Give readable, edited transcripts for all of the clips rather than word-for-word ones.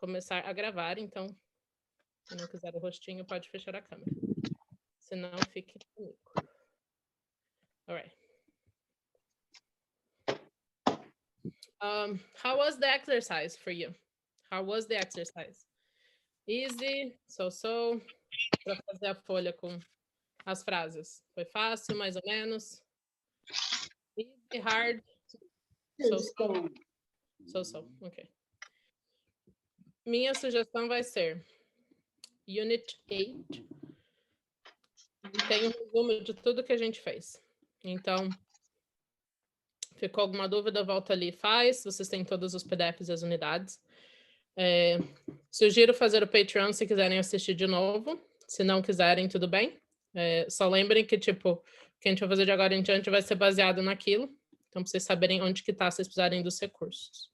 começar a gravar, então, se não quiser o rostinho, pode fechar a câmera. Se não, fique comigo. All right. How was the exercise for you? How was the exercise? Easy, so, para fazer a folha com as frases. Foi fácil, mais ou menos? Easy, hard? So, ok. Minha sugestão vai ser Unit 8. Tem um resumo de tudo que a gente fez. Então, ficou alguma dúvida, volta ali e faz. Vocês têm todos os PDFs e as unidades. Sugiro fazer o Patreon se quiserem assistir de novo. Se não quiserem, tudo bem. Só lembrem que, tipo, o que a gente vai fazer de agora em diante vai ser baseado naquilo. Então, para vocês saberem onde que tá, se vocês precisarem dos recursos.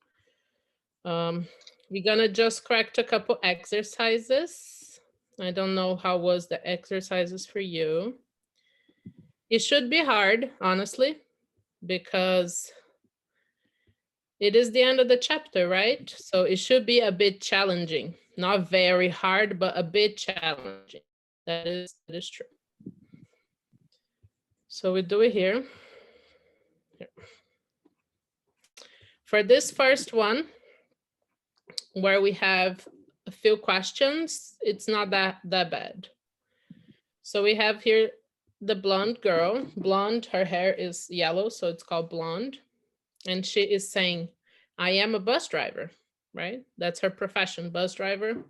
We're gonna just correct a couple exercises. I don't know how was the exercises for you. It should be hard, honestly, because it is the end of the chapter, right? So it should be a bit challenging. Not very hard, but a bit challenging. That is true. So we do it here. For this first one, where we have a few questions, it's not that bad. So we have here the blonde girl. Blonde, her hair is yellow, so it's called blonde. And she is saying, I am a bus driver, right? That's her profession, bus driver.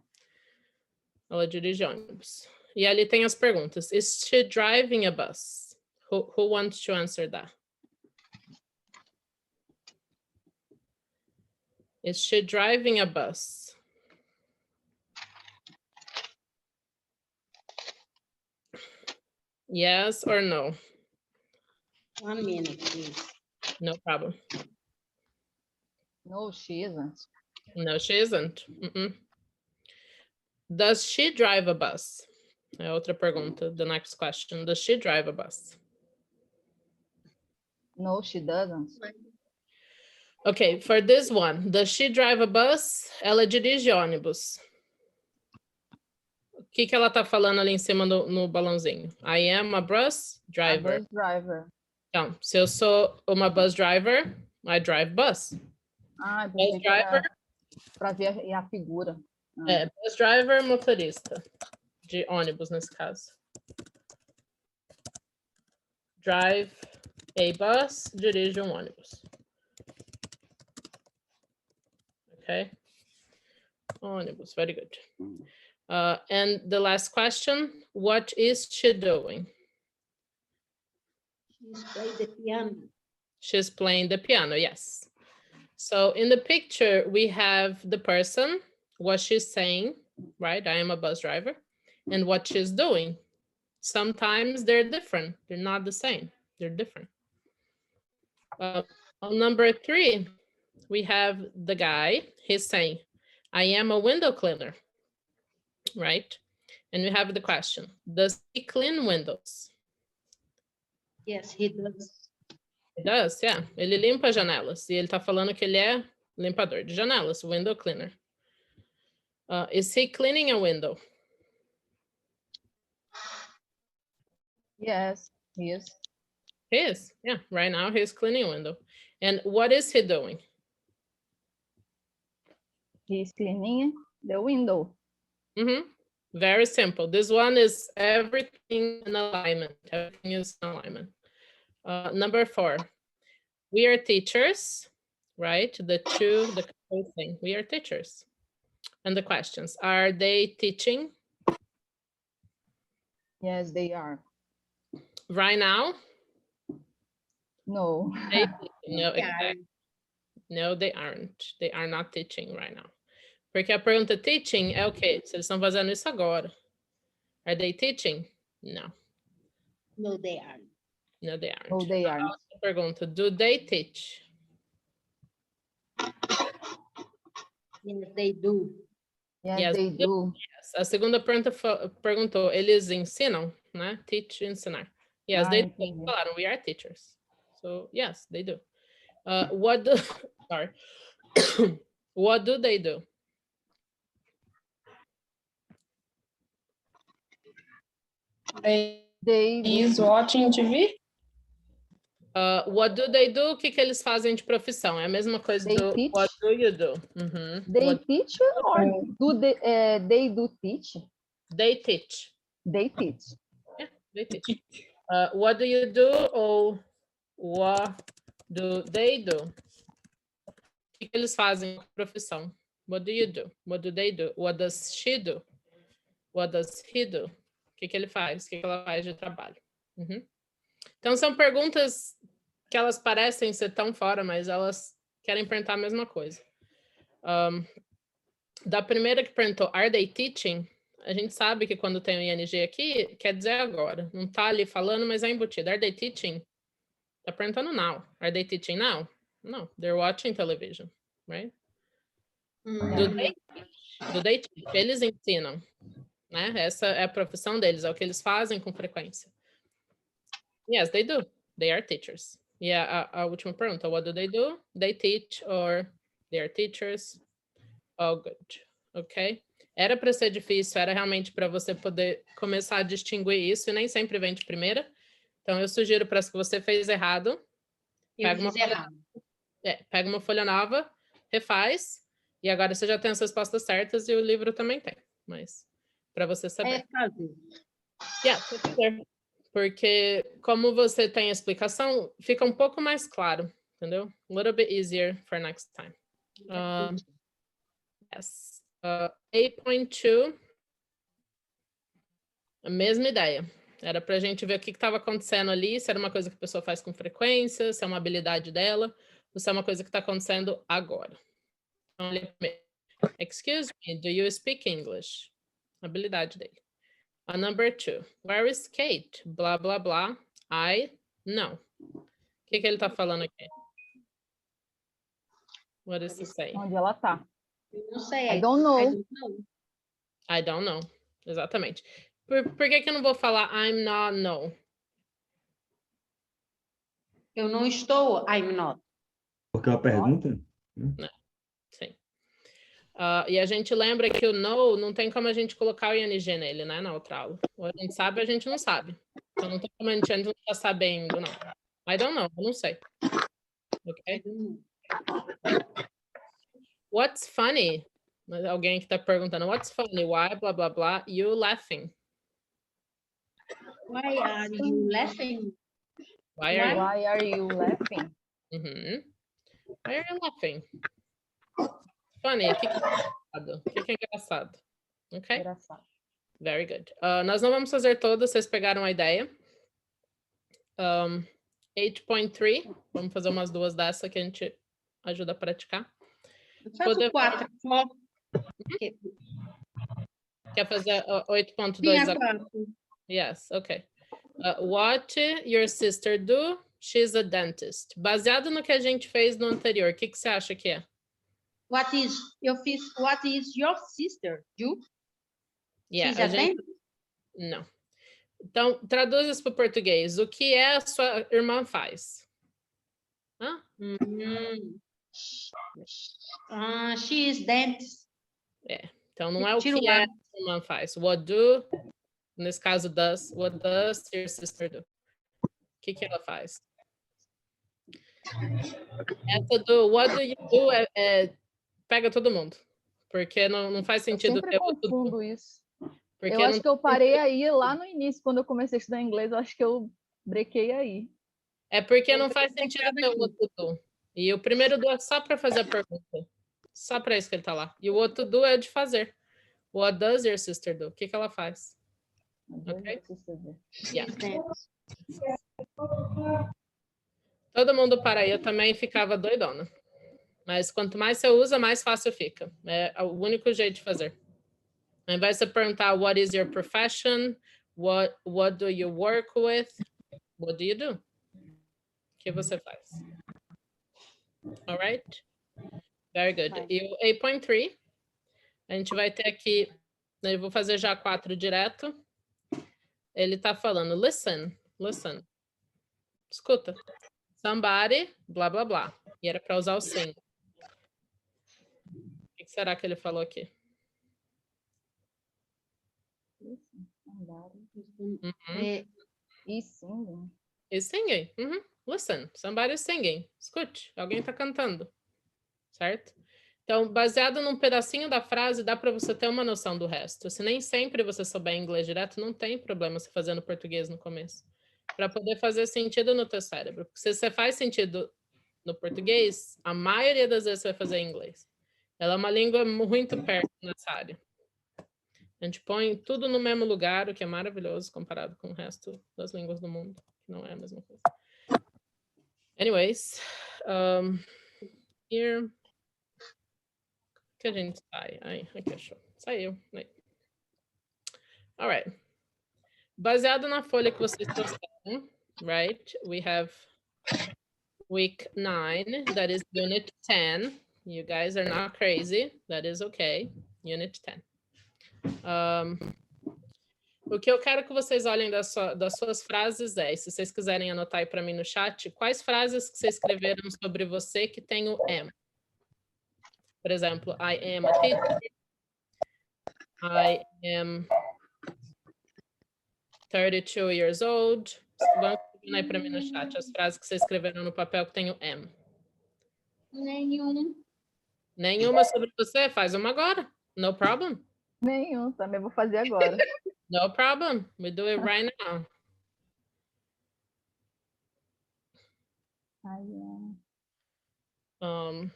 Ela dirige ônibus. E ali tem as perguntas. Is she driving a bus? Who wants to answer that? Is she driving a bus? Yes or no? 1 minute, please. No problem. No, she isn't. No, she isn't. Does she drive a bus? É outra pergunta, the next question. Does she drive a bus? No, she doesn't. Okay, for this one, does she drive a bus? Ela dirige ônibus. O que ela tá falando ali em cima no balãozinho? I am a bus driver. A bus driver. Então, se eu sou uma bus driver, I drive bus. Ah, Bus driver. Para ver a figura. Bus driver, motorista. De ônibus, nesse caso. Drive a bus, dirige ônibus. Okay. Ônibus, very good. And the last question, what is she doing? She's playing the piano. She's playing the piano, yes. So in the picture, we have the person, what she's saying, right? I am a bus driver, and what she's doing. Sometimes they're different. They're not the same. They're different. On number 3, we have the guy. He's saying, I am a window cleaner, right? And we have the question, does he clean windows? Yes, he does. He does, yeah. Ele limpa janelas. E ele tá falando que ele é limpador de janelas, window cleaner. Is he cleaning a window? Yes, he is. He is, yeah. Right now he's cleaning a window. And what is he doing? He's cleaning the window. Very simple. This one is everything in alignment. Everything is in alignment. Number 4, we are teachers, right? The whole thing. We are teachers. And the questions, are they teaching? Yes, they are. Right now? No. No, exactly. No, they aren't. They are not teaching right now. Porque a pergunta teaching é o quê? Se eles estão fazendo isso agora. Are they teaching? No. No, they aren't. No, they aren't. No, they aren't. A pergunta, do they teach? Yes, they do. Yes, they do. Yes. A segunda pergunta perguntou, eles ensinam, né? Teach, ensinar. Yes, they do. Falaram, we are teachers. So, yes, they do. What do, sorry. What do they do? They Is watching TV? What do they do? O que que eles fazem de profissão? É a mesma coisa They do teach? what do you do? Uhum. they What teach or they do teach? they teach. They teach. They teach. What do you do? Ou what do they do? O que que eles fazem de profissão? What do you do? What do they do? What does she do? What does he do? O que que ele faz? O que que ela faz de trabalho? Uhum. Então, são perguntas que elas parecem ser tão fora, mas elas querem perguntar a mesma coisa. Da primeira que perguntou, are they teaching? A gente sabe que quando tem o ING aqui, quer dizer agora. Não tá ali falando, mas é embutido. Are they teaching? Tá perguntando now. Are they teaching now? No, they're watching television, right? Do they teach? Do they teach? Eles ensinam, né? Essa é a profissão deles, é o que eles fazem com frequência. Yes, they do. They are teachers. E a última pergunta, what do they do? They teach or they are teachers. Oh, good. Ok? Era para ser difícil, era realmente para você poder começar a distinguir isso, e nem sempre vem de primeira. Então, eu sugiro para as que você fez errado, Eu Pega uma fiz folha- errado. pega uma folha nova, refaz, e agora você já tem as respostas certas e o livro também tem. Mas, para você saber. É fazer. Yeah, se quiser. Porque como você tem a explicação, fica um pouco mais claro, entendeu? A little bit easier for next time. Yes. 8.2. A mesma ideia. Era para a gente ver o que estava acontecendo ali, se era uma coisa que a pessoa faz com frequência, se é uma habilidade dela, ou se é uma coisa que está acontecendo agora. Então, olha primeiro. Excuse me, do you speak English? Habilidade dele. Number 2. Where is Kate? Blá, blá, blá. I know. O que ele está falando aqui? What is he saying? Onde ela tá? Eu não sei. I don't know. I don't know. I don't know. Exatamente. Por que eu não vou falar I'm not know? Eu não estou. I'm not. Porque é uma pergunta? Sim. E a gente lembra que o know não tem como a gente colocar o ing nele, né, na outra aula. Ou a gente sabe ou a gente não sabe. Então não tem como a gente não tá sabendo, não. I don't know, eu não sei. Ok? What's funny? Mas alguém que tá perguntando, what's funny? Why, blá, blá, blá, you laughing? Why are you laughing? Why are you? Why are you laughing? Uhum. Why are you laughing? Funny, o que que é engraçado? O que que é engraçado? Ok? Engraçado. Very good. Nós não vamos fazer todas, vocês pegaram a ideia. 8.3, vamos fazer umas duas dessa que a gente ajuda a praticar. Eu faço Poder- 4. Quer fazer 8.2 Tinha agora? 4. Yes, ok. What your sister do? She's a dentist. Baseado no que a gente fez no anterior, o que que você acha que é? Eu fiz what is your sister? You? Yeah, She's a a gente... dentist? Não. Então, traduz isso para o português. O que a sua irmã faz? Hã? She is dentist. Então, não é o Tira o que a A. sua irmã faz. What do, nesse caso, does. What does your sister do? O que que ela faz? Essa do what do you do pega todo mundo. Porque não faz Eu sentido sempre ter o do. confundo isso. Porque Eu acho que eu parei aí lá no início, quando eu comecei a estudar inglês, eu acho que eu brequei aí. É porque não Eu faz vou sentido pegar ter o daqui. outro do. E o primeiro do é só para fazer a pergunta. Só para isso que ele tá lá. E o outro do é de fazer. What does your sister do? O que que ela faz? Ok? Yeah. She's dentist. Todo mundo para aí, eu também ficava doidona. Mas quanto mais você usa, mais fácil fica. É o único jeito de fazer. Ao invés de você perguntar what is your profession, what do you work with, what do you do? O que você faz? Alright? Very good. Vai. E o 8.3, a gente vai ter aqui, eu vou fazer já 4 direto. Ele tá falando, listen. Escuta. Somebody, blá, blá, blá. E era para usar o sim. O que será que ele falou aqui? Uhum. É, E sim. E singing. Uhum. Listen, somebody's singing. Escute, alguém tá cantando. Certo? Então, baseado num pedacinho da frase, dá para você ter uma noção do resto. Se nem sempre você souber inglês direto, não tem problema você fazer no português no começo. Para poder fazer sentido no teu cérebro. Porque se você faz sentido no português, a maioria das vezes você vai fazer em inglês. Ela é uma língua muito perto nessa área. A gente põe tudo no mesmo lugar, o que é maravilhoso comparado com o resto das línguas do mundo, que não é a mesma coisa. Anyways, here que a gente sai. Ai, aqui achou. Saiu. Aí. Alright. Baseado na folha que vocês trouxeram, right? We have week 9, that is unit 10. You guys are not crazy. That is okay. Unit 10. O que eu quero que vocês olhem das suas frases é, se vocês quiserem anotar aí para mim no chat, quais frases que vocês escreveram sobre você que tem o am. Por exemplo, I am a teacher. I am 32 years old. Vão escrevendo aí para mim no chat as frases que vocês escreveram no papel que tem o am. nenhum. Nenhuma sobre você? Faz uma agora. No problem. Nenhum, também vou fazer agora. No problem. We do it right now. I am.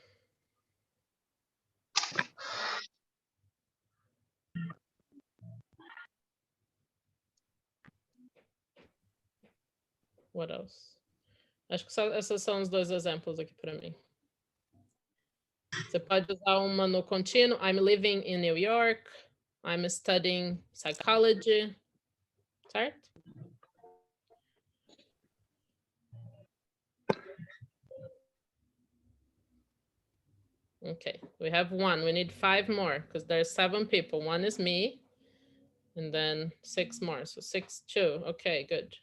What else? Acho que só esses são os dois exemplos aqui para mim. Você pode usar uma no contínuo. I'm living in New York. I'm studying psychology. Certo? Okay, we have one. We need 5 more because there's 7 people. One is me, and then 6 more. So 6, 2. Okay, good.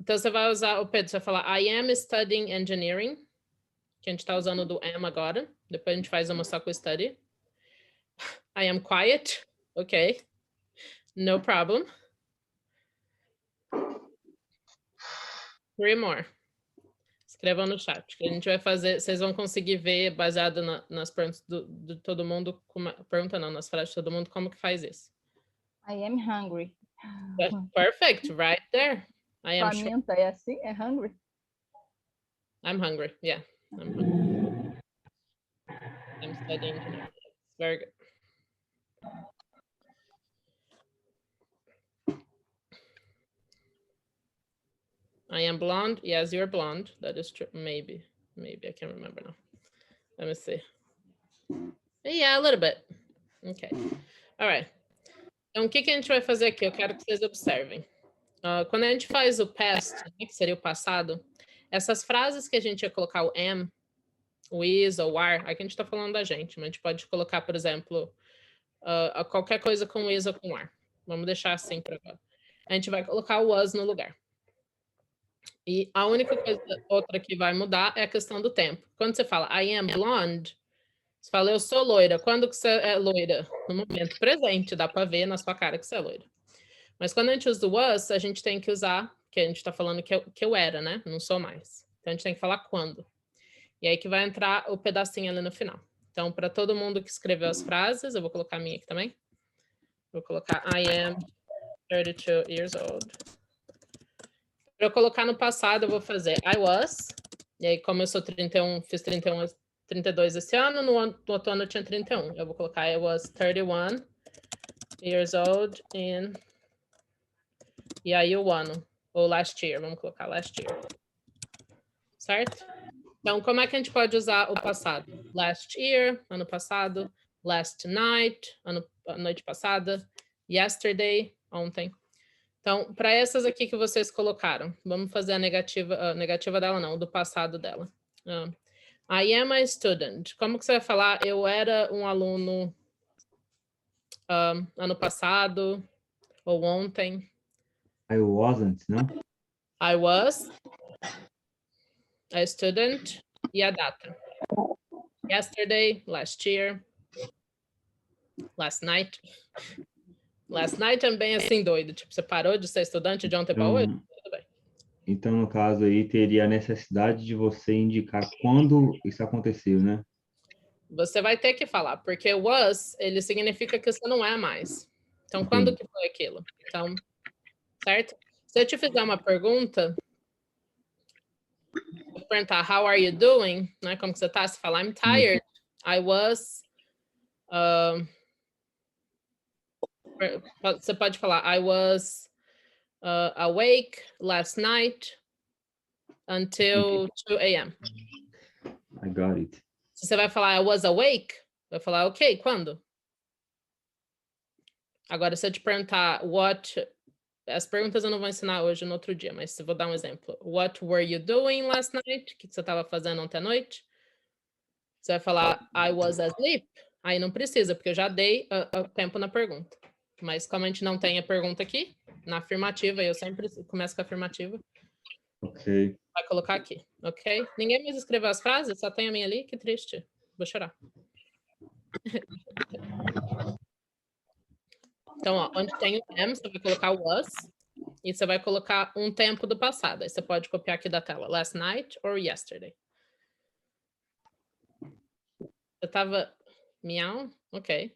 Então você vai usar, o Pedro, você vai falar I am studying engineering, que a gente está usando do am agora. Depois a gente faz uma só com study. I am quiet. Okay, no problem. 3 more. Escrevam no chat, que a gente vai fazer, vocês vão conseguir ver, baseado nas perguntas de todo mundo, pergunta não, nas frases de todo mundo, como que faz isso. I am hungry. Perfect, right there. I am sure. Faminta é assim? É hungry? I'm hungry, yeah. I'm hungry. I'm studying engineering. Very good. I am blonde. Yes, you're blonde. That is true. Maybe. I can't remember now. Let me see. Yeah, a little bit. Okay. All right. Então, o que a gente vai fazer aqui? Eu quero que vocês observem. Quando a gente faz o past, né, que seria o passado, essas frases que a gente ia colocar o am, o is ou are, aqui a gente está falando da gente, mas a gente pode colocar, por exemplo, qualquer coisa com is ou com are. Vamos deixar assim para agora. A gente vai colocar o was no lugar. E a única coisa outra que vai mudar é a questão do tempo. Quando você fala I am blonde, você fala eu sou loira. Quando que você é loira? No momento presente, dá para ver na sua cara que você é loira. Mas quando a gente usa o was, a gente tem que usar, que a gente está falando que eu era, né? Não sou mais. Então a gente tem que falar quando. E aí que vai entrar o pedacinho ali no final. Então, para todo mundo que escreveu as frases, eu vou colocar a minha aqui também. Vou colocar I am 32 years old. Para eu colocar no passado, eu vou fazer I was. E aí, como eu sou 31, fiz 32 esse ano, no outono eu tinha 31. Eu vou colocar I was 31 years old in... E aí o ano, ou last year, vamos colocar last year. Certo? Então, como é que a gente pode usar o passado? Last year, ano passado. Last night, a noite passada. Yesterday, ontem. Então, para essas aqui que vocês colocaram, vamos fazer a negativa dela não, do passado dela. I am a student. Como que você vai falar? Eu era um aluno ano passado ou ontem. I wasn't, não? I was a student e a data. Yesterday, last year, last night, Last night é bem assim doido. Tipo, você parou de ser estudante de ontem para hoje? Então, Tudo bem. então, no caso aí, teria a necessidade de você indicar quando isso aconteceu, né? Você vai ter que falar, porque was, ele significa que você não é mais. Então, quando Entendi. que foi aquilo? Então, certo? Se eu te fizer uma pergunta, eu perguntar, how are you doing? Né? Como que você tá? Você fala, I'm tired. I was... você pode falar, I was awake last night until 2 a.m. I got it. Se você vai falar, I was awake, vai falar, ok, quando? Agora, se eu te perguntar, what... As perguntas eu não vou ensinar hoje, no outro dia, mas eu vou dar um exemplo. What were you doing last night? O que você estava fazendo ontem à noite? Você vai falar, I was asleep. Aí não precisa, porque eu já dei o tempo na pergunta. Mas como a gente não tem a pergunta aqui, na afirmativa, eu sempre começo com a afirmativa, Ok. vai colocar aqui, ok? Ninguém mais escreveu as frases, só tem a minha ali, que triste. Vou chorar. Então, ó, onde tem o am, você vai colocar o was, e você vai colocar um tempo do passado. Aí você pode copiar aqui da tela, last night or yesterday. Você tava miau? Ok.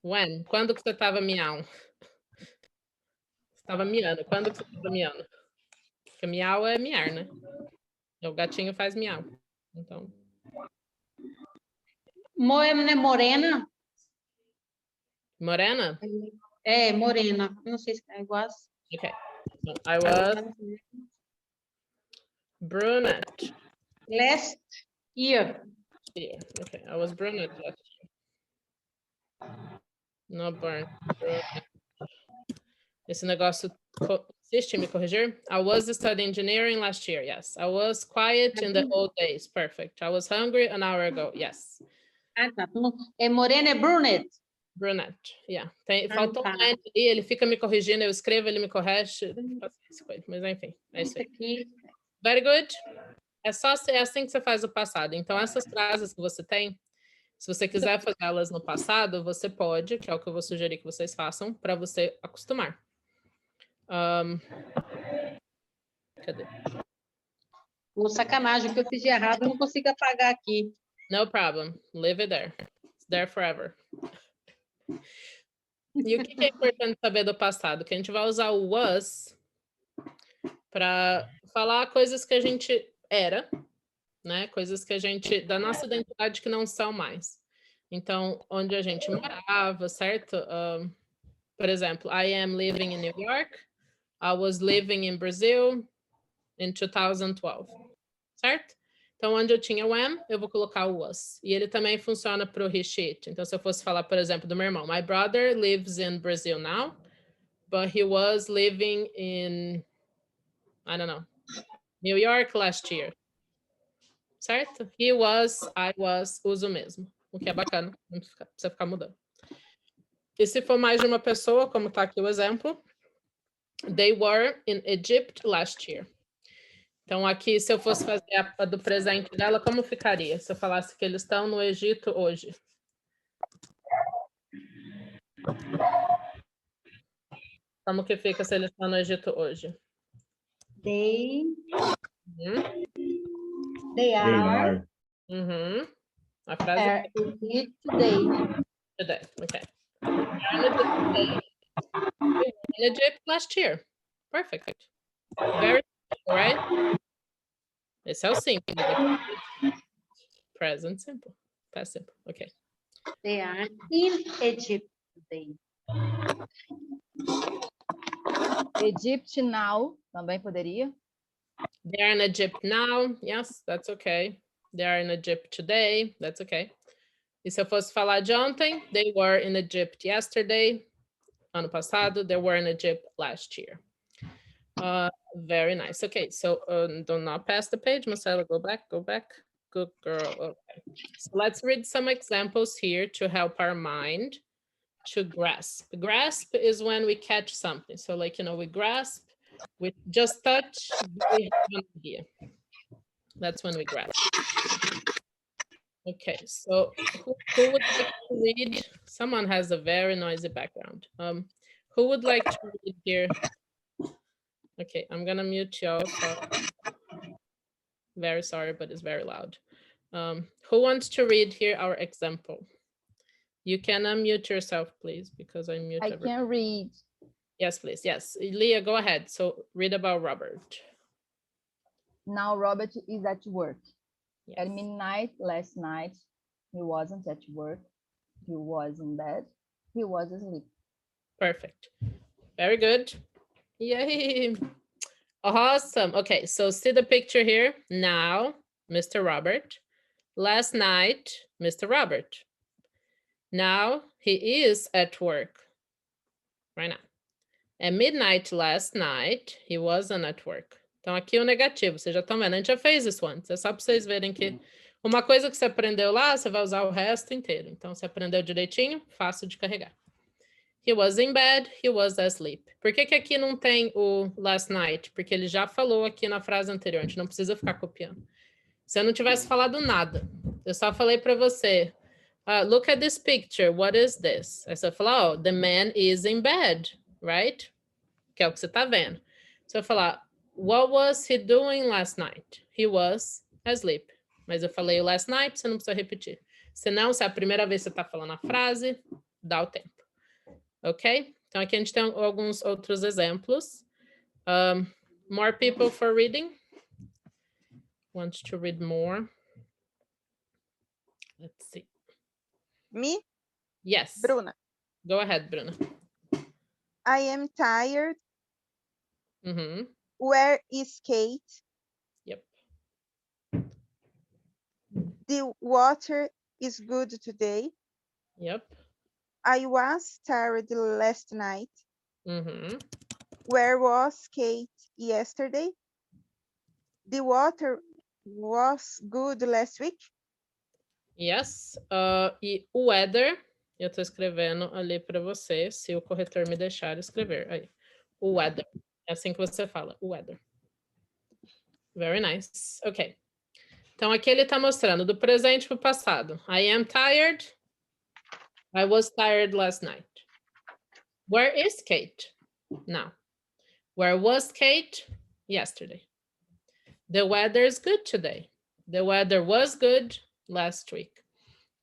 When? Quando que você tava miau? Você tava miando. Quando que você tava miando? Porque miau é miar, né? O gatinho faz miau. Então, Moema morena? morena? É, morena. Não sei se é igual. Ok. So, I was brunette. Last year. Here. Okay, I was brunette last year. No burn. Brunette. Esse negócio insiste em me corrigir. I was studying engineering last year. Yes. I was quiet in the old days. Perfect. I was hungry an hour ago. Yes. Ah, tá. É morena, é brunette. Brunette. Yeah. Tem, Ah, faltou tá. um N ali, ele fica me corrigindo, eu escrevo, ele me corrige. Paciência com ele, mas enfim, é isso Isso aí. aqui. Very good. É assim que você faz o passado. Então, essas frases que você tem, se você quiser fazer elas no passado, você pode, que é o que eu vou sugerir que vocês façam, para você acostumar. Cadê? Ô, sacanagem, o que eu fiz de errado, eu não consigo apagar aqui. No problem. Leave it there. It's there forever. E o que é importante saber do passado? Que a gente vai usar o was para falar coisas que a gente era, né? Coisas que a gente, da nossa identidade que não são mais. Então, onde a gente morava, certo? Por exemplo, I am living in New York. I was living in Brazil in 2012, certo? Então, onde eu tinha o am, eu vou colocar o was. E ele também funciona para o he, she, it. Então, se eu fosse falar, por exemplo, do meu irmão, my brother lives in Brazil now, but he was living in, I don't know, New York last year. Certo? He was, I was, uso mesmo. O que é bacana, não precisa ficar mudando. E se for mais de uma pessoa, como está aqui o exemplo, they were in Egypt last year. Então, aqui, se eu fosse fazer a do presente dela, como ficaria? Se eu falasse que eles estão no Egito hoje. Como que fica se eles estão no Egito hoje? They They are are. Uhum. A frase are it today. today. Okay. In Egypt last year. Perfect. Very simple, right? Esse é o simples. Present simple. Past simple. Okay. They are in Egypt today. Egypt now também poderia. They are in Egypt now. Yes, that's okay. They are in Egypt today. That's okay. E se eu fosse falar de ontem, they were in Egypt yesterday. Ano passado, they were in Egypt last year. Very nice. Okay, so do not pass the page, Marcela. Go back, go back. Good girl. Okay. So let's read some examples here to help our mind to grasp. Grasp is when we catch something. So like, you know, we grasp, we just touch, we have an idea. That's when we grasp. Okay, so who would like to read? Someone has a very noisy background. Who would like to read here? Okay, I'm gonna mute y'all. Very sorry, but it's very loud. Who wants to read here our example? You can unmute yourself, please, because I mute I everyone. can read. Yes, please. Yes, Leah, go ahead. So read about Robert. Now Robert is at work. Yes. At midnight last night, he wasn't at work. He was in bed. He was asleep. Perfect. Very good. Yay. Awesome. Okay, so see the picture here. Now, Mr. Robert. Last night, Mr. Robert. Now he is at work right now. At midnight last night, he wasn't at work. Então aqui o negativo, vocês já estão vendo, a gente já fez isso antes, é só para vocês verem que uma coisa que você aprendeu lá, você vai usar o resto inteiro. Então você aprendeu direitinho, fácil de carregar. He was in bed, he was asleep. Por que que aqui não tem o last night? Porque ele já falou aqui na frase anterior, a gente não precisa ficar copiando. Se eu não tivesse falado nada, eu só falei para você, look at this picture, what is this? Aí você fala, oh, the man is in bed, right? Que é o que você tá vendo. Se eu falar, what was he doing last night? He was asleep. Mas eu falei o last night, você não precisa repetir. Senão, se é a primeira vez que você tá falando a frase, dá o tempo. Ok? Então aqui a gente tem alguns outros exemplos. More people for reading? Want to read more? Let's see. Me, Yes. Bruna. Go ahead, Bruna. I am tired. Uhum. Where is Kate? Yep. The water is good today. Yep. I was tired last night. Uhum. Where was Kate yesterday? The water was good last week. Yes. E o weather, eu tô escrevendo ali para você, se o corretor me deixar escrever. Aí. O weather. É assim que você fala, o weather. Very nice. Ok. Então aqui ele tá mostrando do presente para o passado. I am tired. I was tired last night. Where is Kate? Now. Where was Kate? Yesterday. The weather is good today. The weather was good last week.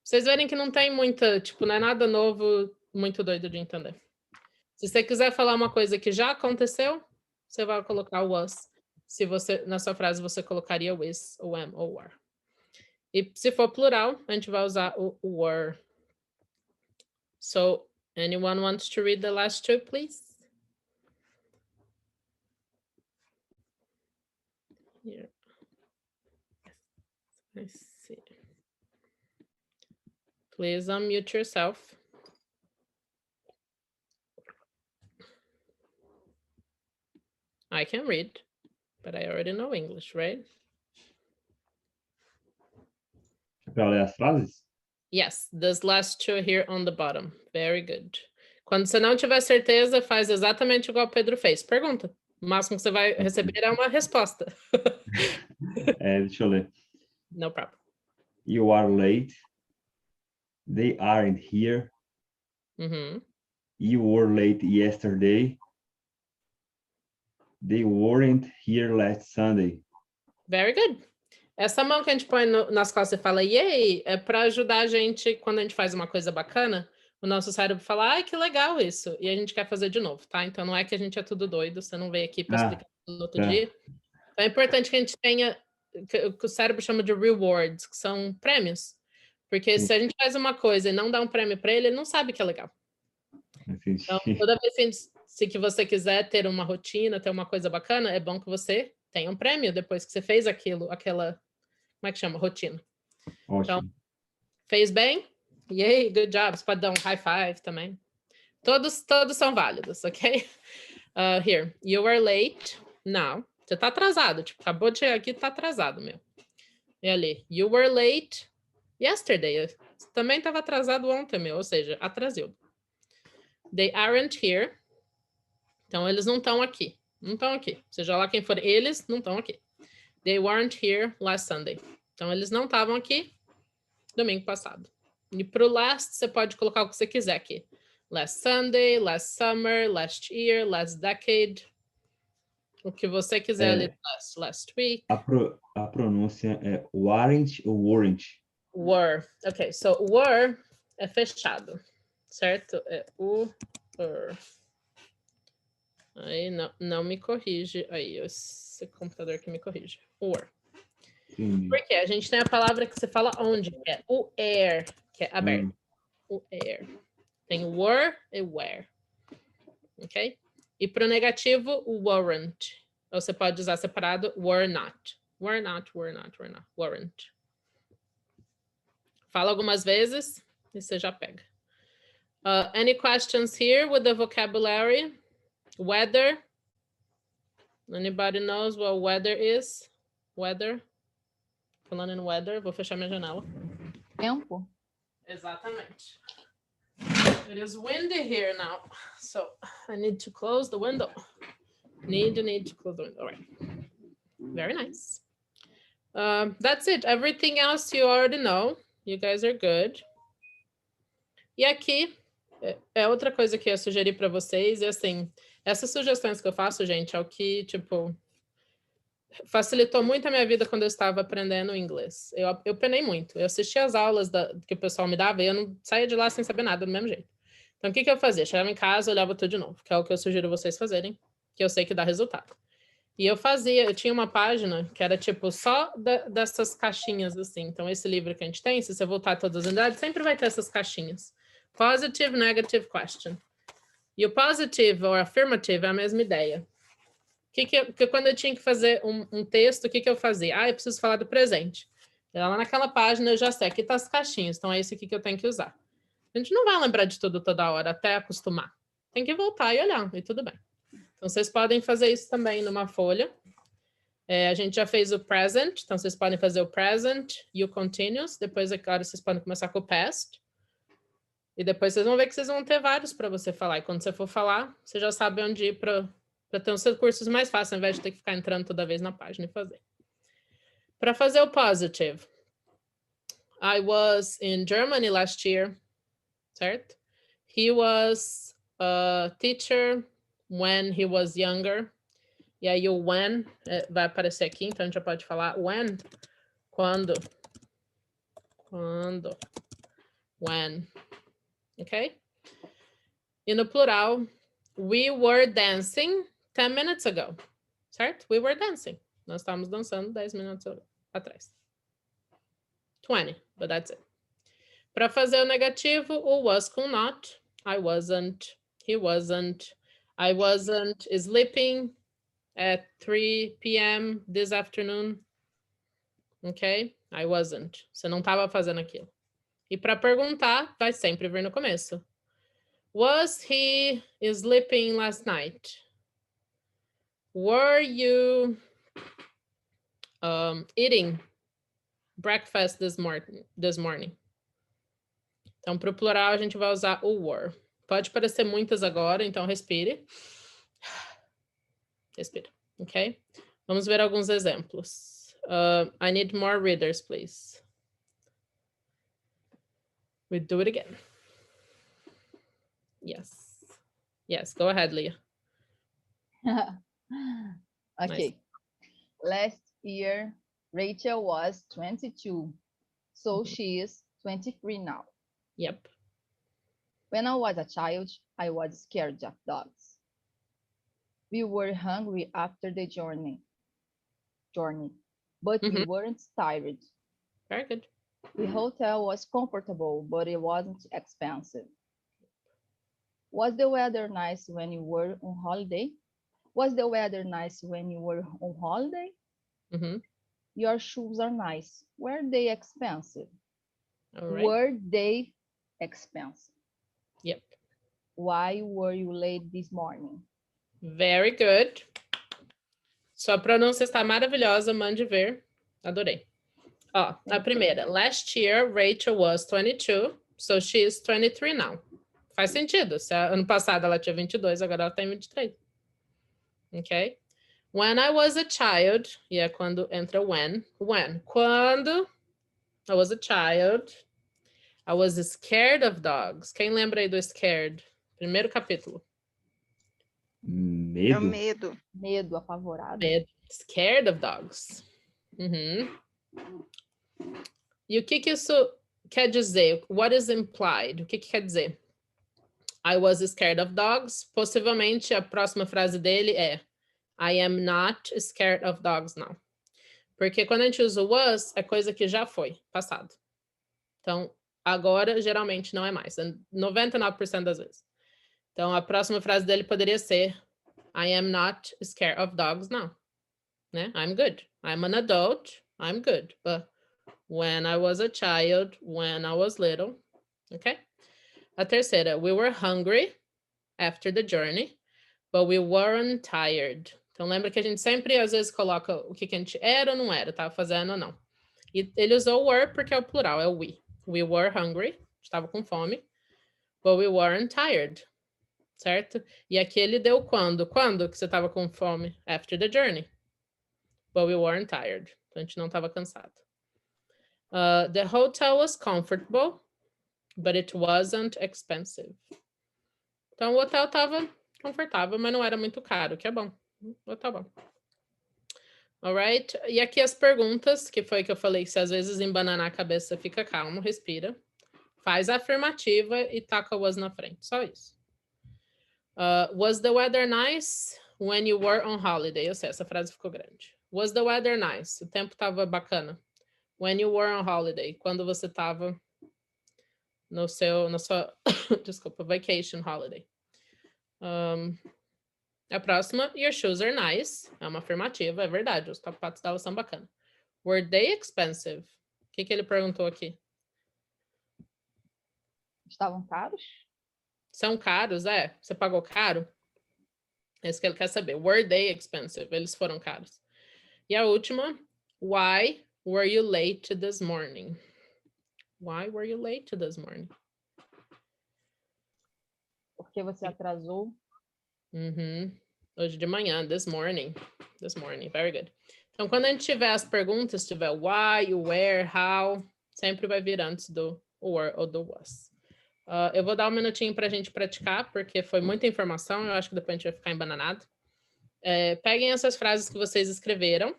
Vocês verem que não tem muita, tipo, não é nada novo, muito doido de entender. Se você quiser falar uma coisa que já aconteceu, você vai colocar o was. Se você, na sua frase, você colocaria o is, o am ou were. E se for plural, a gente vai usar o were. So, anyone wants to read the last two, please? Here. Let's see. Please unmute yourself. I can read, but I already know English, right? Para ler as frases? Yes, this last two here on the bottom. Very good. Quando você não tiver certeza, faz exatamente igual o Pedro fez. Pergunta. O máximo que você vai receber é uma resposta. Deixa eu ler. No problem. You are late. They aren't here. Uhum. You were late yesterday. They weren't here last Sunday. Very good. Essa mão que a gente põe nas costas e fala yay, é para ajudar a gente, quando a gente faz uma coisa bacana, o nosso cérebro fala, ai, que legal isso, e a gente quer fazer de novo, tá? Então não é que a gente é tudo doido, você não veio aqui para explicar no outro dia. Então é importante que a gente tenha, que o cérebro chama de rewards, que são prêmios. Porque se a gente faz uma coisa e não dá um prêmio para ele, ele não sabe que é legal. Então, toda vez que você quiser ter uma rotina, ter uma coisa bacana, é bom que você tenha um prêmio depois que você fez aquilo, aquela, como é que chama? Rotina. Ótimo. Então, fez bem? Yay, good job. Você pode dar um high five também. Todos são válidos, ok? Here, you were late. Now, você tá atrasado. Tipo, acabou de chegar aqui, tá atrasado, meu. E ali, you were late yesterday. Você também estava atrasado ontem, meu. Ou seja, atrasou. They aren't here. Então, eles não estão aqui. Não estão aqui. Seja lá quem for, eles não estão aqui. They weren't here last Sunday. Então, eles não estavam aqui domingo passado. E para o last, você pode colocar o que você quiser aqui. Last Sunday, last summer, last year, last decade. O que você quiser ali. Last week. A pronúncia é warrant ou warrant? Were. Ok, so were é fechado, certo? É were. Aí não me corrige. Aí, esse computador que me corrige. Were. Entendi. Porque a gente tem a palavra que você fala onde, que é o air, que é aberto. O air. Tem were e where. Ok? E para o negativo, warrant. Ou você pode usar separado, were not. Were not, were not, were not. Warrant. Fala algumas vezes e você já pega. Any questions here with the vocabulary? Weather. Anybody knows what weather is? Weather. Falando em weather, vou fechar minha janela. Tempo. Exatamente. It is windy here now, so I need to close the window. Need to close the window. All right. Very nice. That's it. Everything else you already know. You guys are good. E aqui é outra coisa que eu sugeri para vocês. E assim, essas sugestões que eu faço, gente, é o que, tipo, facilitou muito a minha vida quando eu estava aprendendo inglês. Eu penei muito. Eu assistia as aulas que o pessoal me dava e eu não saía de lá sem saber nada do mesmo jeito. Então, o que eu fazia? Chegava em casa, olhava tudo de novo, que é o que eu sugiro vocês fazerem, que eu sei que dá resultado. E eu tinha uma página que era tipo só dessas caixinhas assim. Então, esse livro que a gente tem, se você voltar a todas as unidades, sempre vai ter essas caixinhas. Positive, negative question. E o positive ou affirmative é a mesma ideia. Que quando eu tinha que fazer um texto, o que eu fazia? Eu preciso falar do presente. E lá naquela página eu já sei, aqui tá as caixinhas, então é isso aqui que eu tenho que usar. A gente não vai lembrar de tudo toda hora, até acostumar. Tem que voltar e olhar, e tudo bem. Então, vocês podem fazer isso também numa folha. A gente já fez o present, então vocês podem fazer o present e o continuous. Depois, é claro, vocês podem começar com o past. E depois vocês vão ver que vocês vão ter vários para você falar. E quando você for falar, você já sabe onde ir para ter os seus cursos mais fáceis, ao invés de ter que ficar entrando toda vez na página e fazer. Para fazer o positive. I was in Germany last year, certo? He was a teacher when he was younger. E aí o when vai aparecer aqui, então a gente já pode falar when. Quando. When. Ok? E no plural, we were dancing 10 minutes ago. Certo? We were dancing. Nós estávamos dançando 10 minutos atrás. 20, but that's it. Para fazer o negativo, o was com not. I wasn't. He wasn't. I wasn't sleeping at 3 p.m. this afternoon. Ok? I wasn't. Você não estava fazendo aquilo. E para perguntar, vai sempre vir no começo. Was he sleeping last night? Were you eating breakfast this morning? Então, para o plural, a gente vai usar o were. Pode parecer muitas agora, então respire. Respira, ok? Vamos ver alguns exemplos. I need more readers, please. We do it again. Yes. Yes, go ahead, Leah. Okay. Nice. Last year, Rachel was 22, so she is 23 now. Yep. When I was a child, I was scared of dogs. We were hungry after the journey, but we weren't tired. Very good. The hotel was comfortable, but it wasn't expensive. Was the weather nice when you were on holiday? Was the weather nice when you were on holiday? Your shoes are nice. Were they expensive? All right. Were they expensive? Yep. Why were you late this morning? Very good. Sua pronúncia está maravilhosa, mande ver. Adorei. Ó, a primeira. Last year, Rachel was 22, so she is 23 now. Faz sentido. Se ano passado ela tinha 22, agora ela tem 23. Ok? When I was a child, e é quando entra when. When? Quando I was a child, I was scared of dogs. Quem lembra aí do scared? Primeiro capítulo. É o Medo? medo. Medo, apavorado. Medo. Scared of dogs. Uhum. E o que que isso quer dizer? What is implied? O que que quer dizer? I was scared of dogs. Possivelmente a próxima frase dele é I am not scared of dogs now. Porque quando a gente usa o was, é coisa que já foi, passado. Então, agora geralmente não é mais. 99% das vezes. Então, a próxima frase dele poderia ser I am not scared of dogs now. Né? I'm good. I'm an adult. I'm good. But when I was a child, when I was little. Ok? A terceira, we were hungry after the journey, but we weren't tired. Então, lembra que a gente sempre, às vezes, coloca o que a gente era ou não era, estava fazendo ou não. E ele usou were porque é o plural, é o we. We were hungry, estava com fome, but we weren't tired, certo? E aqui ele deu quando? Quando que você estava com fome? After the journey. But we weren't tired. Então, a gente não estava cansado. The hotel was comfortable, but it wasn't expensive. Então, o hotel estava confortável, mas não era muito caro, que é bom. Tá bom. Alright? E aqui as perguntas, que foi que eu falei que se às vezes embananar a cabeça, fica calmo, respira. Faz a afirmativa e taca o was na frente. Só isso. Was the weather nice when you were on holiday? Eu sei, essa frase ficou grande. Was the weather nice? O tempo estava bacana. When you were on holiday? Quando você estava na sua, desculpa, vacation holiday. A próxima, your shoes are nice. É uma afirmativa, é verdade. Os sapatos dela são bacanas. Were they expensive? O que ele perguntou aqui? Estavam caros? São caros, é? Você pagou caro? É isso que ele quer saber. Were they expensive? Eles foram caros. E a última, why were you late this morning? Why were you late this morning? Porque você atrasou? Uhum. Hoje de manhã, this morning. This morning, very good. Então, quando a gente tiver as perguntas, tiver why, where, how, sempre vai vir antes do were ou do was. Eu vou dar um minutinho para a gente praticar, porque foi muita informação, eu acho que depois a gente vai ficar embananado. Peguem essas frases que vocês escreveram,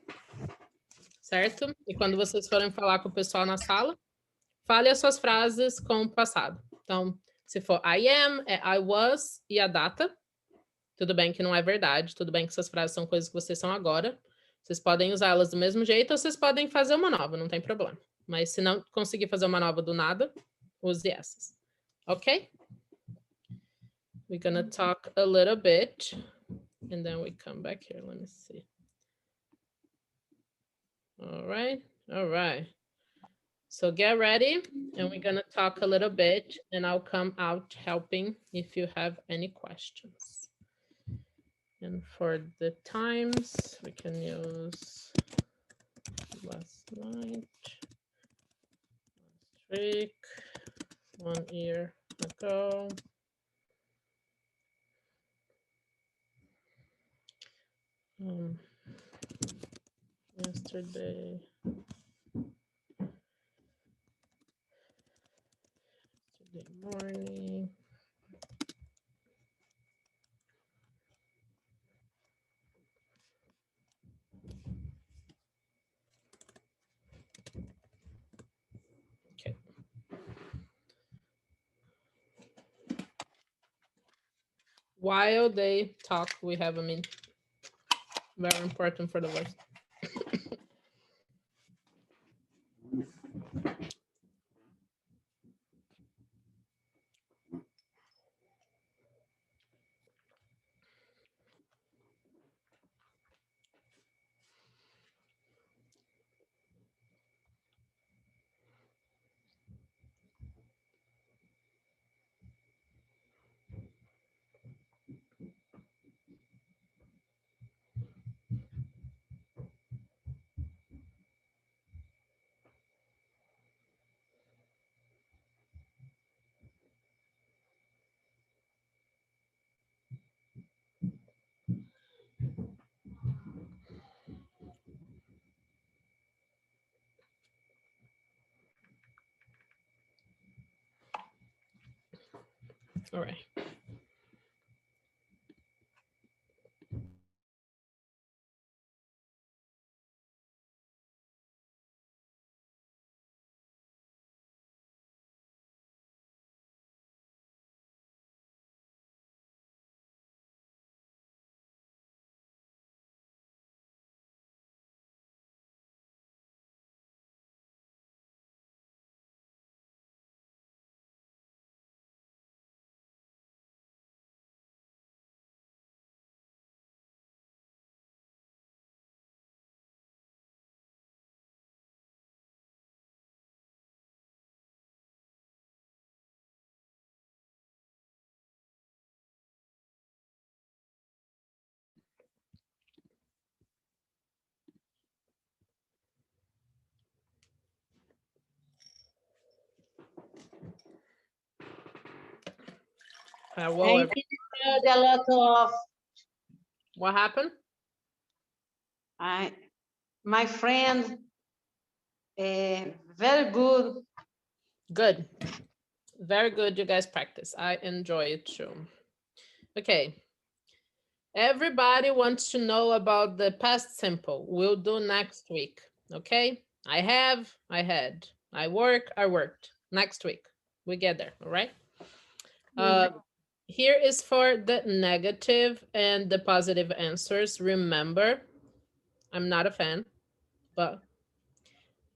certo? E quando vocês forem falar com o pessoal na sala, fale as suas frases com o passado. Então, se for I am, é I was e a data. Tudo bem que não é verdade, tudo bem que essas frases são coisas que vocês são agora. Vocês podem usá-las do mesmo jeito ou vocês podem fazer uma nova, não tem problema. Mas se não conseguir fazer uma nova do nada, use essas. Ok? We're gonna talk a little bit and then we come back here. Let me see. All right. So get ready and we're gonna talk a little bit and I'll come out helping if you have any questions. And for the times, we can use last night, last week, 1 year ago. Yesterday. Yesterday morning. Okay. While they talk, we have a minute. Very important for the voice. All right. Well, I heard a lot of what happened? my friend, very good. Good. Very good, you guys practice. I enjoy it too. Okay. Everybody wants to know about the past simple. We'll do next week. Okay. I have, I had. I work, I worked. Next week. We get there. All right. Here is for the negative and the positive answers. Remember, I'm not a fan, but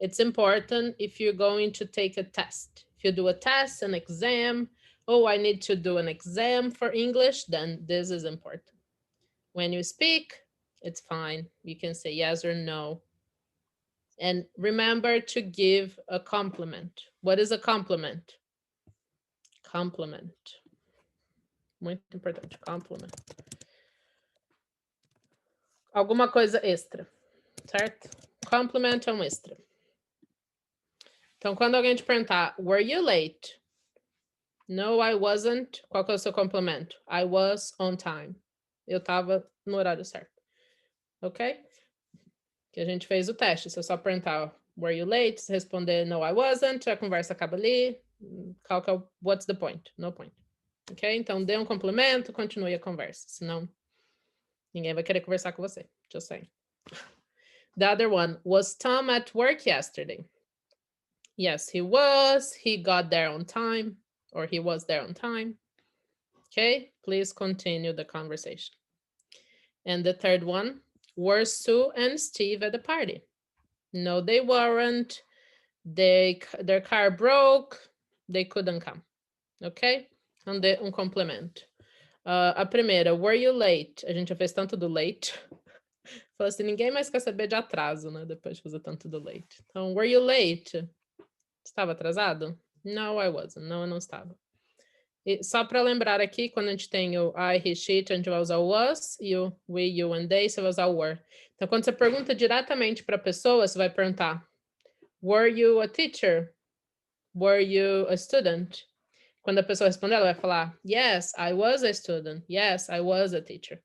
it's important if you're going to take a test. If you do a test, an exam, oh, I need to do an exam for English, then this is important. When you speak, it's fine. You can say yes or no. And remember to give a compliment. What is a compliment? Compliment. Muito importante, compliment. Alguma coisa extra, certo? Compliment é um extra. Então, quando alguém te perguntar, were you late? No, I wasn't. Qual que é o seu complemento? I was on time. Eu estava no horário certo. Ok? Que a gente fez o teste. Se eu só perguntar, were you late? Se responder, no, I wasn't, a conversa acaba ali. Qual que é o, what's the point? No point. Ok? Então, dê um complemento, continue a conversa. Senão, ninguém vai querer conversar com você. Just saying. The other one, was Tom at work yesterday? Yes, he was. He got there on time, or he was there on time. Okay, please continue the conversation. And the third one, were Sue and Steve at the party? No, they weren't. Their car broke. They couldn't come. Ok? Então, dê um complemento. A primeira, were you late? A gente já fez tanto do late. Falou assim, ninguém mais quer saber de atraso, né? Depois de fazer tanto do late. Então, were you late? Estava atrasado? No, I wasn't. Não, eu não estava. E só para lembrar aqui, quando a gente tem o I, he, she, a gente vai usar o was, e o we, you and they, você vai usar o were. Então, quando você pergunta diretamente para a pessoa, você vai perguntar, were you a teacher? Were you a student? Quando a pessoa responder, ela vai falar, yes, I was a student. Yes, I was a teacher.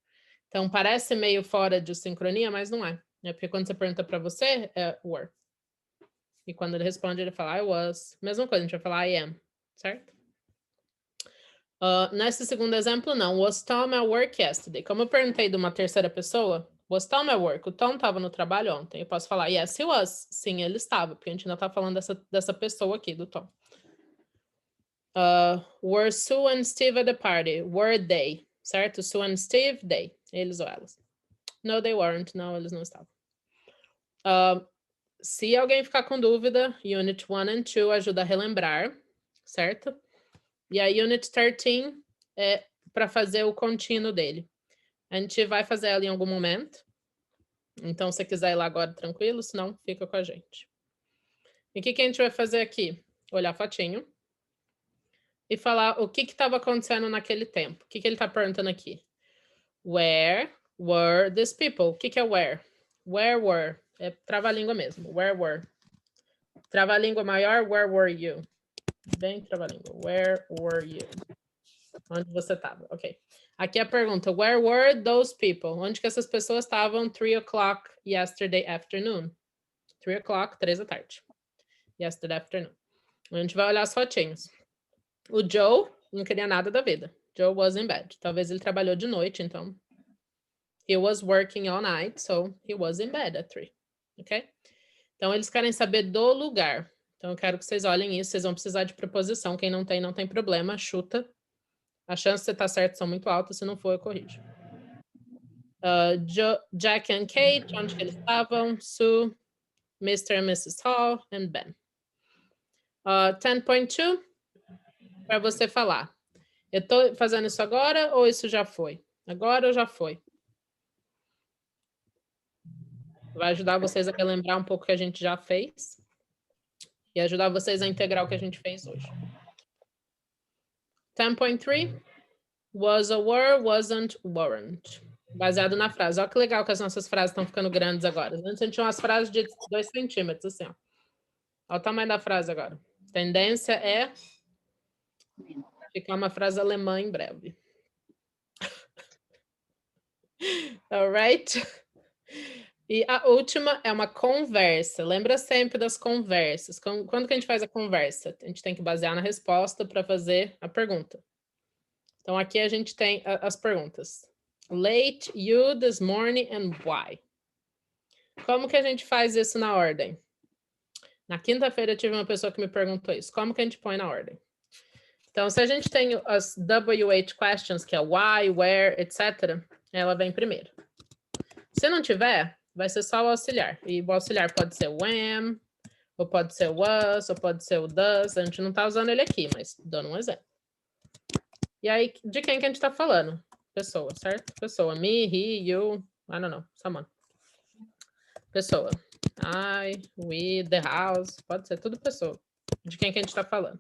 Então, parece meio fora de sincronia, mas não é. É porque quando você pergunta para você, é were. E quando ele responde, ele fala, I was. Mesma coisa, a gente vai falar, I am. Certo? Nesse segundo exemplo, não. Was Tom at work yesterday? Como eu perguntei de uma terceira pessoa, was Tom at work? O Tom estava no trabalho ontem. Eu posso falar, yes, he was. Sim, ele estava, porque a gente ainda está falando dessa pessoa aqui, do Tom. Were Sue and Steve at the party? Were they? Certo? Sue and Steve, they. Eles ou elas. No, they weren't. Não, eles não estavam. Se alguém ficar com dúvida, Unit 1 and 2 ajuda a relembrar, certo? E a Unit 13 é para fazer o contínuo dele. A gente vai fazer ela em algum momento. Então, se você quiser ir lá agora, tranquilo, senão fica com a gente. E o que a gente vai fazer aqui? Olhar a fotinho e falar o que estava acontecendo naquele tempo. O que ele está perguntando aqui? Where were these people? O que é where? Where were? É trava-língua mesmo. Where were? Trava-língua maior, where were you? Bem trava-língua. Where were you? Onde você estava? Ok. Aqui a pergunta, where were those people? Onde que essas pessoas estavam 3 o'clock yesterday afternoon? 3 o'clock, 3 da tarde. Yesterday afternoon. A gente vai olhar as fotinhos. O Joe não queria nada da vida. Joe was in bed. Talvez ele trabalhou de noite, então. He was working all night, so he was in bed at 3. Ok? Então, eles querem saber do lugar. Então, eu quero que vocês olhem isso. Vocês vão precisar de preposição. Quem não tem, não tem problema. Chuta. As chances de você estar certo são muito altas. Se não for, eu corrijo. Jack and Kate, onde que eles estavam? Sue, Mr. and Mrs. Hall, and Ben. 10.2, para você falar. Eu estou fazendo isso agora ou isso já foi? Agora ou já foi? Vai ajudar vocês a relembrar um pouco o que a gente já fez e ajudar vocês a integrar o que a gente fez hoje. 10.3, was or were, wasn't, weren't. Baseado na frase. Olha que legal que as nossas frases estão ficando grandes agora. Antes a gente tinha umas frases de 2 centímetros, assim, ó. Olha o tamanho da frase agora. Tendência é ficar uma frase alemã em breve. Alright? E a última é uma conversa. Lembra sempre das conversas. Quando que a gente faz a conversa? A gente tem que basear na resposta para fazer a pergunta. Então, aqui a gente tem as perguntas. Late, you, this morning, and why. Como que a gente faz isso na ordem? Na quinta-feira eu tive uma pessoa que me perguntou isso. Como que a gente põe na ordem? Então, se a gente tem as WH questions, que é why, where, etc., ela vem primeiro. Se não tiver, vai ser só o auxiliar. E o auxiliar pode ser o am, ou pode ser o was, ou pode ser o does. A gente não está usando ele aqui, mas dando um exemplo. E aí, de quem que a gente está falando? Pessoa, certo? Pessoa. Me, he, you, I don't know, someone. Pessoa. I, we, the house. Pode ser tudo pessoa. De quem que a gente está falando.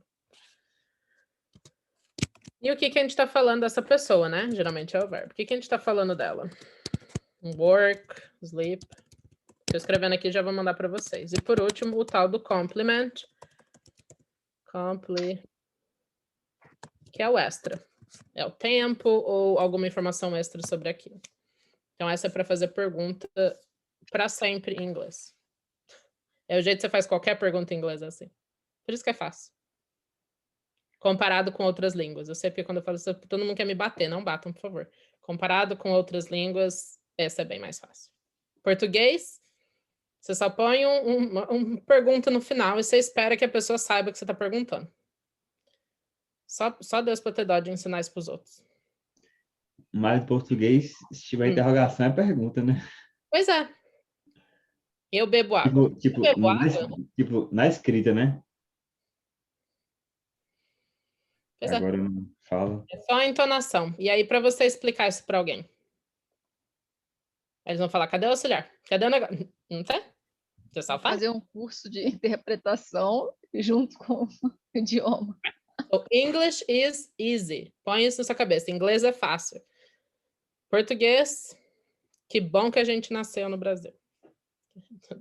E o que que a gente está falando dessa pessoa, né? Geralmente é o verbo. O que que a gente está falando dela? Work, sleep. Estou escrevendo aqui, já vou mandar para vocês. E por último, o tal do complement. Que é o extra. É o tempo ou alguma informação extra sobre aquilo. Então, essa é para fazer pergunta para sempre em inglês. É o jeito que você faz qualquer pergunta em inglês assim. Por isso que é fácil. Comparado com outras línguas. Eu sei porque quando eu falo isso, todo mundo quer me bater. Não batam, por favor. Comparado com outras línguas, essa é bem mais fácil. Português, você só põe uma pergunta no final e você espera que a pessoa saiba o que você está perguntando. Só Deus para ter dó de ensinar isso para os outros. Mas em português, se tiver interrogação, é pergunta, né? Pois é. Eu bebo água. Tipo, Eu bebo água? na escrita, né? Pois é. Agora não fala. É só a entonação. E aí, para você explicar isso para alguém, eles vão falar, cadê o auxiliar? Cadê o negócio? Não tem? Você só faz? Fazer um curso de interpretação junto com o idioma. So, English is easy. Põe isso na sua cabeça. Inglês é fácil. Português, que bom que a gente nasceu no Brasil.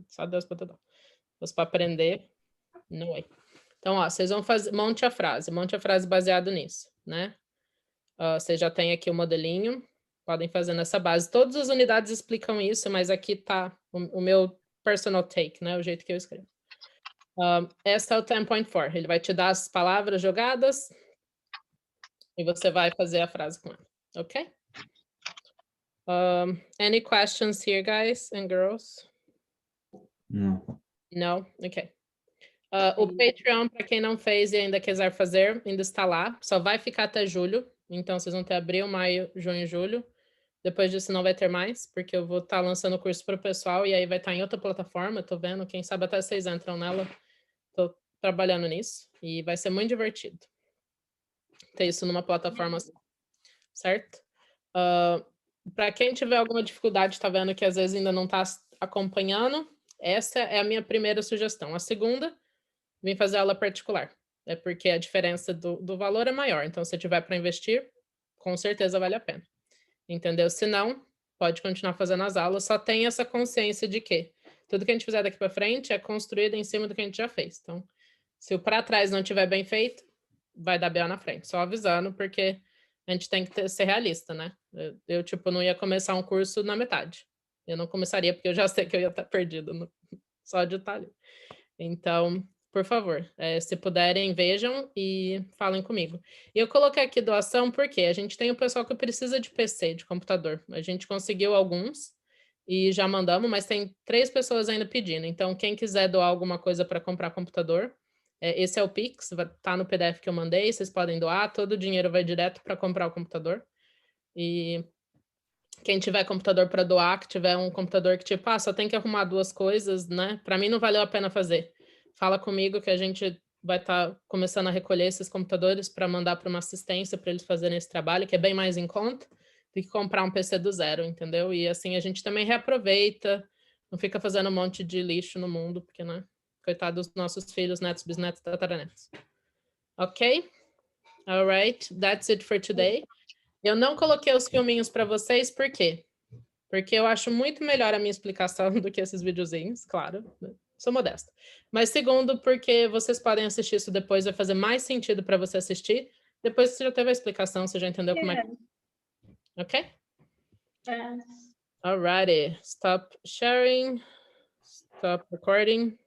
Só Deus para tudo. Mas para aprender, não é. Então, ó, vocês vão fazer, monte a frase baseado nisso, né? Vocês já têm aqui o modelinho, podem fazer nessa base. Todas as unidades explicam isso, mas aqui tá o meu personal take, né? O jeito que eu escrevo. Essa é o 10.4. Ele vai te dar as palavras jogadas e você vai fazer a frase com ela, ok? Any questions here, guys and girls? Não. No? Ok. O Patreon, para quem não fez e ainda quiser fazer, ainda está lá. Só vai ficar até julho. Então, vocês vão ter abril, maio, junho e julho. Depois disso, não vai ter mais, porque eu vou estar lançando o curso para o pessoal e aí vai estar em outra plataforma. Estou vendo, quem sabe até vocês entram nela. Estou trabalhando nisso e vai ser muito divertido ter isso numa plataforma assim, certo? Para quem tiver alguma dificuldade, está vendo que às vezes ainda não está acompanhando, essa é a minha primeira sugestão. A segunda, vim fazer aula particular. É porque a diferença do valor é maior. Então, se tiver para investir, com certeza vale a pena. Entendeu? Se não, pode continuar fazendo as aulas. Só tem essa consciência de que tudo que a gente fizer daqui para frente é construído em cima do que a gente já fez. Então, se o para trás não tiver bem feito, vai dar B.O. na frente. Só avisando, porque a gente tem que ser realista, né? Eu, tipo, não ia começar um curso na metade. Eu não começaria, porque eu já sei que eu ia estar perdido só de estar ali. Então, por favor, se puderem, vejam e falem comigo. E eu coloquei aqui doação porque a gente tem o pessoal que precisa de PC, de computador. A gente conseguiu alguns e já mandamos, mas tem 3 pessoas ainda pedindo. Então, quem quiser doar alguma coisa para comprar computador, esse é o Pix, tá no PDF que eu mandei, vocês podem doar, todo o dinheiro vai direto para comprar o computador. E quem tiver computador para doar, que tiver um computador que tipo, só tem que arrumar 2 coisas, né? Para mim não valeu a pena fazer. Fala comigo que a gente vai estar começando a recolher esses computadores para mandar para uma assistência para eles fazerem esse trabalho, que é bem mais em conta do que comprar um PC do zero, entendeu? E assim a gente também reaproveita, não fica fazendo um monte de lixo no mundo, porque, né? Coitado dos nossos filhos, netos, bisnetos, tataranetos. Ok? All right, that's it for today. Eu não coloquei os filminhos para vocês, por quê? Porque eu acho muito melhor a minha explicação do que esses videozinhos, claro, né? Sou modesta. Mas segundo, porque vocês podem assistir isso depois, vai fazer mais sentido para você assistir. Depois que você já teve a explicação, você já entendeu como é que... Ok? Alrighty. Stop sharing. Stop recording.